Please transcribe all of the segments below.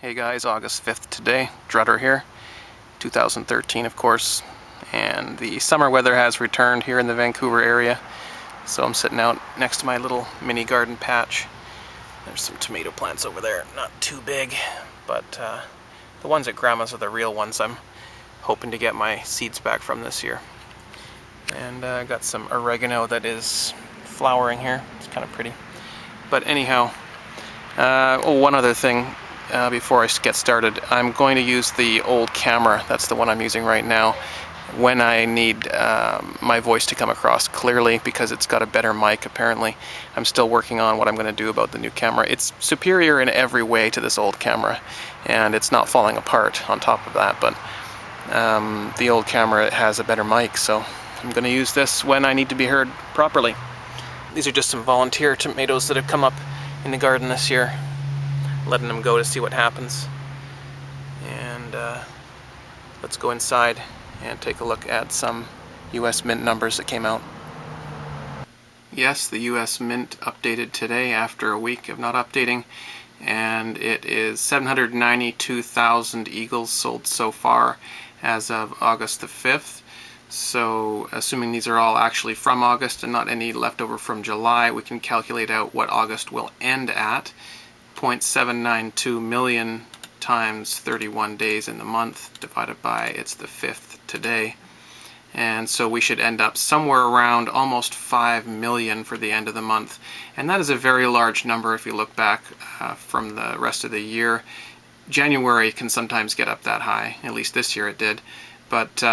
Hey guys, August 5th today, Drutter here, 2013 of course, and the summer weather has returned here in the Vancouver area, so I'm sitting out next to my little mini garden patch. There's some tomato plants over there, not too big, but the ones at Grandma's are the real ones I'm hoping to get my seeds back from this year. And I got some oregano that is flowering here, it's kind of pretty. But anyhow, one other thing. Before I get started, I'm going to use the old camera, that's the one I'm using right now, when I need my voice to come across clearly, because it's got a better mic apparently. I'm still working on what I'm going to do about the new camera. It's superior in every way to this old camera, and it's not falling apart on top of that, but the old camera has a better mic, so I'm going to use this when I need to be heard properly. These are just some volunteer tomatoes that have come up in the garden this year. Letting them go to see what happens, and let's go inside and take a look at some US Mint numbers that came out. Yes, the US Mint updated today after a week of not updating, and it is 792,000 eagles sold so far as of August the 5th. So assuming these are all actually from August and not any leftover from July, we can calculate out what August will end at. 0.792 million times 31 days in the month divided by it's the 5th today, and so we should end up somewhere around almost 5 million for the end of the month, and that is a very large number if you look back from the rest of the year. January can sometimes get up that high, at least this year it did, but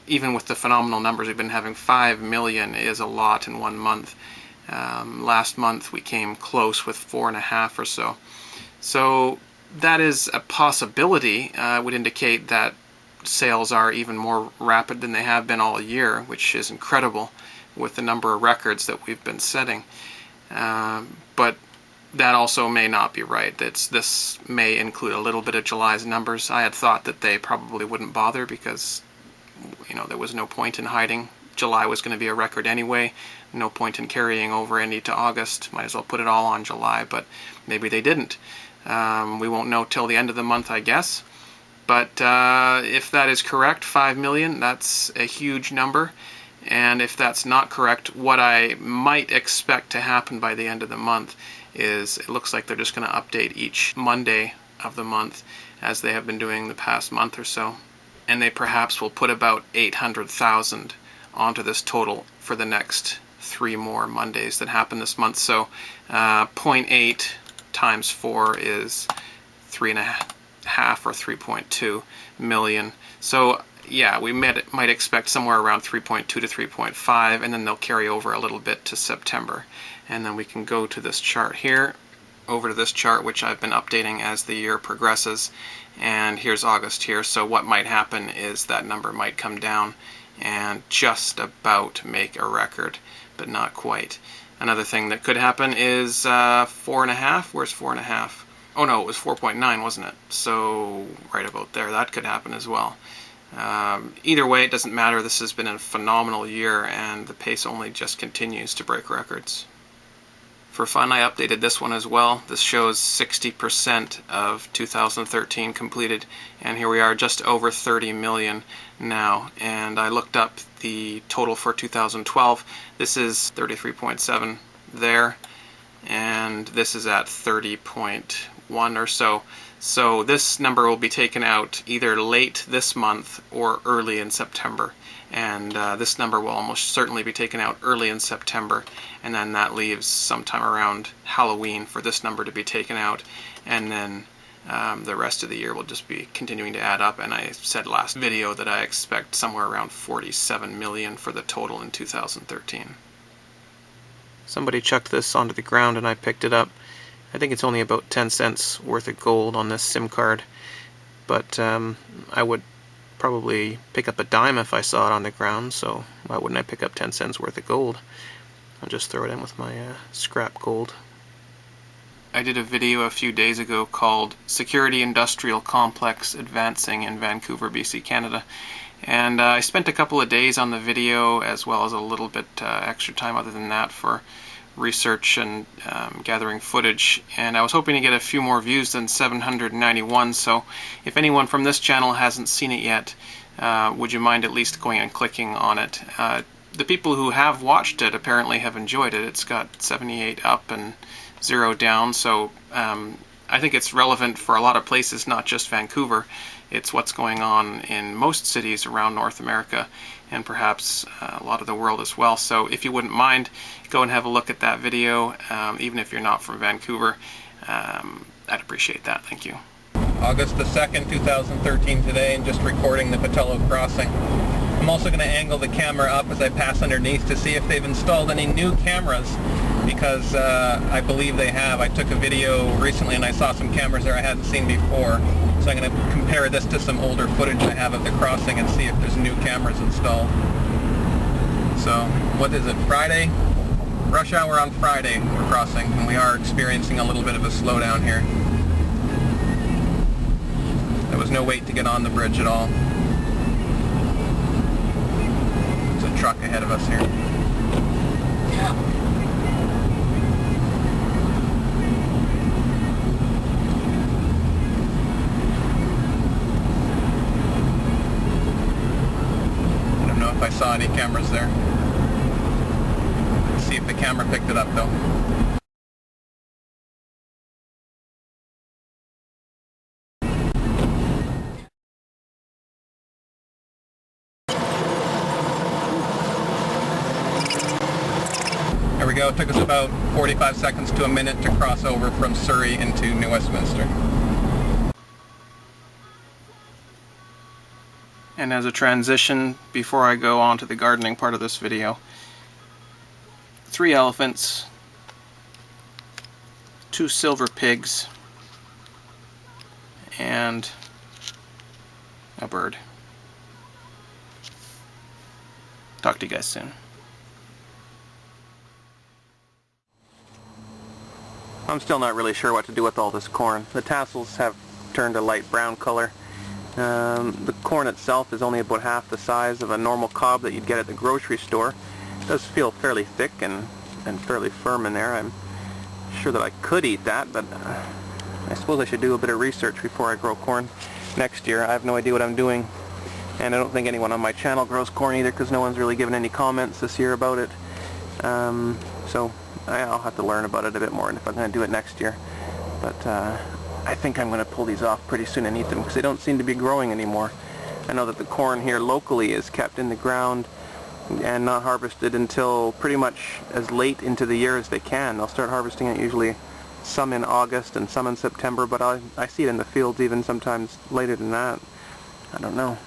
even with the phenomenal numbers we've been having, 5 million is a lot in one month. Last month we came close with 4.5 or so. So that is a possibility. Would indicate that sales are even more rapid than they have been all year, which is incredible with the number of records that we've been setting. But that also may not be right. This may include a little bit of July's numbers. I had thought that they probably wouldn't bother because, you know, there was no point in hiding. July was going to be a record anyway. No point in carrying over any to August. Might as well put it all on July, but maybe they didn't. We won't know till the end of the month, I guess. But if that is correct, 5 million, that's a huge number. And if that's not correct, what I might expect to happen by the end of the month is it looks like they're just going to update each Monday of the month, as they have been doing the past month or so. And they perhaps will put about 800,000 onto this total for the next 3 more Mondays that happen this month. So 0.8 times 4 is 3.5 or 3.2 million. So yeah, we might expect somewhere around 3.2 to 3.5, and then they'll carry over a little bit to September. And then we can go to this chart here, over to this chart, which I've been updating as the year progresses. And here's August here. So what might happen is that number might come down and just about make a record, but not quite. Another thing that could happen is 4.5. Where's 4.5? Oh no, it was 4.9, wasn't it? So right about there, that could happen as well. Either way, it doesn't matter. This has been a phenomenal year, and the pace only just continues to break records. For fun, I updated this one as well. This shows 60% of 2013 completed, and here we are just over 30 million now. And I looked up the total for 2012. This is 33.7 there, and this is at 30.1 or so. So this number will be taken out either late this month or early in September. And this number will almost certainly be taken out early in September, and then that leaves sometime around Halloween for this number to be taken out, and then the rest of the year will just be continuing to add up. And I said last video that I expect somewhere around 47 million for the total in 2013. Somebody chucked this onto the ground and I picked it up. I think it's only about 10 cents worth of gold on this SIM card, but I would probably pick up a dime if I saw it on the ground, so why wouldn't I pick up 10 cents worth of gold? I'll just throw it in with my scrap gold. I did a video a few days ago called Security Industrial Complex Advancing in Vancouver BC Canada, and I spent a couple of days on the video as well as a little bit extra time other than that for research and gathering footage, and I was hoping to get a few more views than 791, so if anyone from this channel hasn't seen it yet, would you mind at least going and clicking on it? The people who have watched it apparently have enjoyed it. It's got 78 up and 0 down, so I think it's relevant for a lot of places, not just Vancouver. It's what's going on in most cities around North America and perhaps a lot of the world as well. So if you wouldn't mind, go and have a look at that video, even if you're not from Vancouver. I'd appreciate that. Thank you. August the 2nd, 2013 today, and just recording the Patullo crossing. I'm also going to angle the camera up as I pass underneath to see if they've installed any new cameras, because I believe they have. I took a video recently and I saw some cameras there I hadn't seen before. So I'm going to compare this to some older footage I have of the crossing and see if there's new cameras installed. So, what is it, Friday? Rush hour on Friday we're crossing, and we are experiencing a little bit of a slowdown here. There was no wait to get on the bridge at all. There's a truck ahead of us here. Yeah. If I saw any cameras there. Let's see if the camera picked it up though. There we go. It took us about 45 seconds to a minute to cross over from Surrey into New Westminster. And as a transition, before I go on to the gardening part of this video, 3 elephants, 2 silver pigs, and a bird. Talk to you guys soon. I'm still not really sure what to do with all this corn. The tassels have turned a light brown color. The corn itself is only about half the size of a normal cob that you'd get at the grocery store. It does feel fairly thick and fairly firm in there. I'm sure that I could eat that, but I suppose I should do a bit of research before I grow corn next year. I have no idea what I'm doing, and I don't think anyone on my channel grows corn either, because no one's really given any comments this year about it. So I'll have to learn about it a bit more, and if I'm going to do it next year. But I think I'm going to pull these off pretty soon and eat them, because they don't seem to be growing anymore. I know that the corn here locally is kept in the ground and not harvested until pretty much as late into the year as they can. They'll start harvesting it usually some in August and some in September, but I see it in the fields even sometimes later than that. I don't know.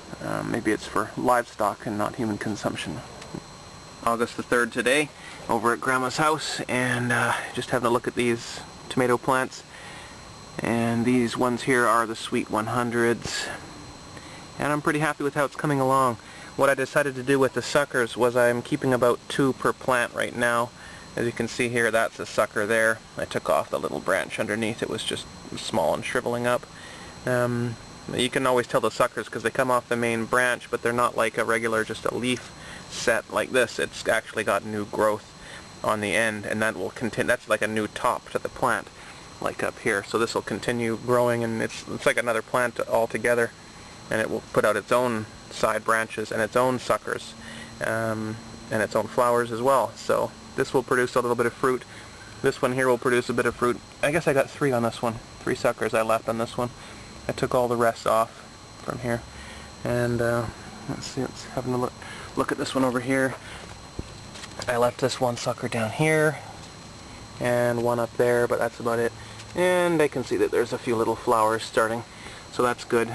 Maybe it's for livestock and not human consumption. August the 3rd today, over at Grandma's house, and just having a look at these tomato plants. And these ones here are the Sweet 100s, and I'm pretty happy with how it's coming along. What I decided to do with the suckers was I'm keeping about 2 per plant right now. As you can see here, that's a sucker there. I took off the little branch underneath. It was just small and shriveling up. You can always tell the suckers because they come off the main branch, but they're not like a regular, just a leaf set like this. It's actually got new growth on the end, and that will continue. That's like a new top to the plant, like up here. So this will continue growing, and it's like another plant altogether, and it will put out its own side branches and its own suckers, and its own flowers as well. So this will produce a little bit of fruit. This one here will produce a bit of fruit. I guess I got 3 on this one. 3 suckers I left on this one. I took all the rest off from here. And let's see, let's have a look at this one over here. I left this one sucker down here and one up there, but that's about it. And I can see that there's a few little flowers starting, so that's good.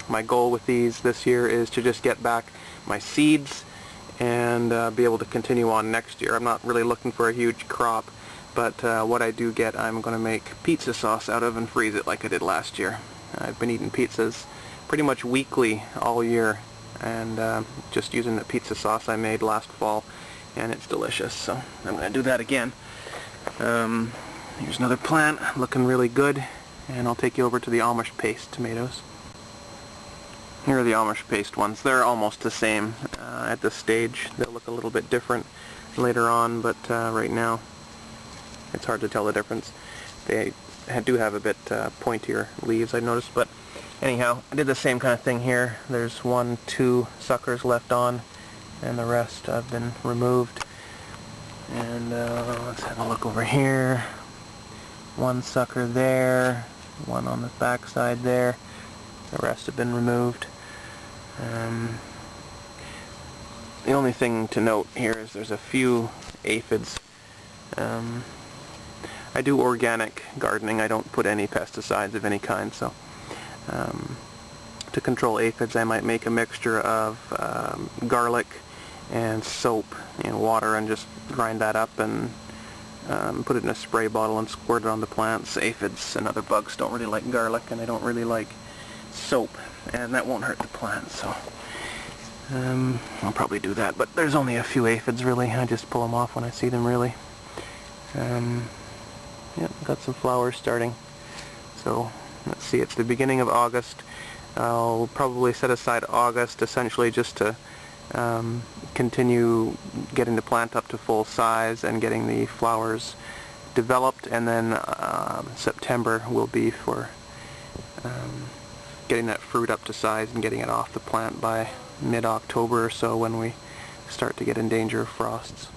My goal with these this year is to just get back my seeds and be able to continue on next year. I'm not really looking for a huge crop, but what I do get, I'm going to make pizza sauce out of and freeze it like I did last year. I've been eating pizzas pretty much weekly all year, and just using the pizza sauce I made last fall, and it's delicious, so I'm going to do that again. Here's another plant looking really good, and I'll take you over to the Amish paste tomatoes. Here are the Amish paste ones. They're almost the same at this stage. They'll look a little bit different later on, but right now it's hard to tell the difference. They do have a bit pointier leaves, I noticed, but anyhow, I did the same kind of thing here. There's 2 suckers left on, and the rest have been removed. And let's have a look over here. 1 sucker there, 1 on the back side there. The rest have been removed. The only thing to note here is there's a few aphids. I do organic gardening. I don't put any pesticides of any kind, so to control aphids I might make a mixture of garlic and soap in water and just grind that up and put it in a spray bottle and squirt it on the plants. Aphids and other bugs don't really like garlic, and they don't really like soap, and that won't hurt the plants, so I'll probably do that. But there's only a few aphids really. I just pull them off when I see them, really. Yeah, got some flowers starting. So let's see, it's the beginning of August. I'll probably set aside August essentially just to continue getting the plant up to full size and getting the flowers developed, and then September will be for getting that fruit up to size and getting it off the plant by mid-October or so, when we start to get in danger of frosts.